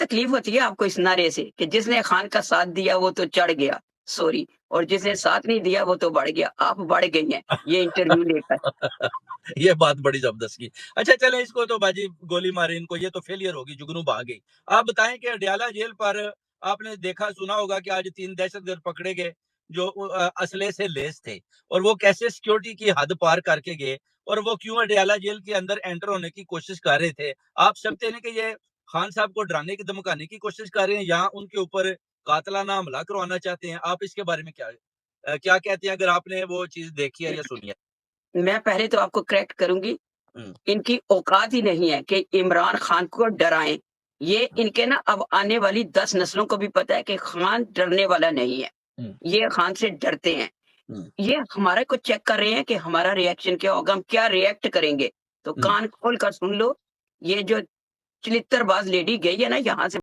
तकलीफ होती है आपको इस नारे से कि जिसने खान का साथ दिया वो तो चढ़ गया, सॉरी, और जिसने साथ नहीं दिया वो तो बढ़ गया। आप बढ़ गई हैं, ये इंटरव्यू लेकर। ये बात बड़ी जबरदस्त की। अच्छा चले इसको तो बाजी गोली मारी इनको, ये तो फेलियर होगी, जुगनू भाग गई। आप बताएँ कि अडयाला जेल पर आपने देखा सुना होगा कि आज 3 दहशतगर्द पकड़े गए जो असले से लैस थे और वो कैसे सिक्योरिटी की हद पार करके गए और वो क्यों अडयाला जेल के अंदर एंटर होने की कोशिश कर रहे थे। आप समझते हैं कि ये खान साहब को डराने की धमकाने की कोशिश कर रहे हैं या उनके ऊपर कातलाना हमला करवाना चाहते हैं? आप इसके बारे में क्या कहते हैं अगर आपने वो चीज़ देखी है या सुनी है? मैं पहले तो आपको करेक्ट करूँगी, हुँ, इनकी औकात ही नहीं है कि इमरान खान को डराएँ। ये हुँ, इनके ना अब आने वाली 10 नस्लों को भी पता है कि खान डरने वाला नहीं है। हुँ, ये खान से डरते हैं। हुँ, ये हमारे को चेक कर रहे हैं कि हमारा रिएक्शन क्या होगा, हम क्या रिएक्ट करेंगे। तो हुँ। कान खोल कर सुन लो, ये जो चिलित्तरबाज़ लेडी गई है ना यहाँ से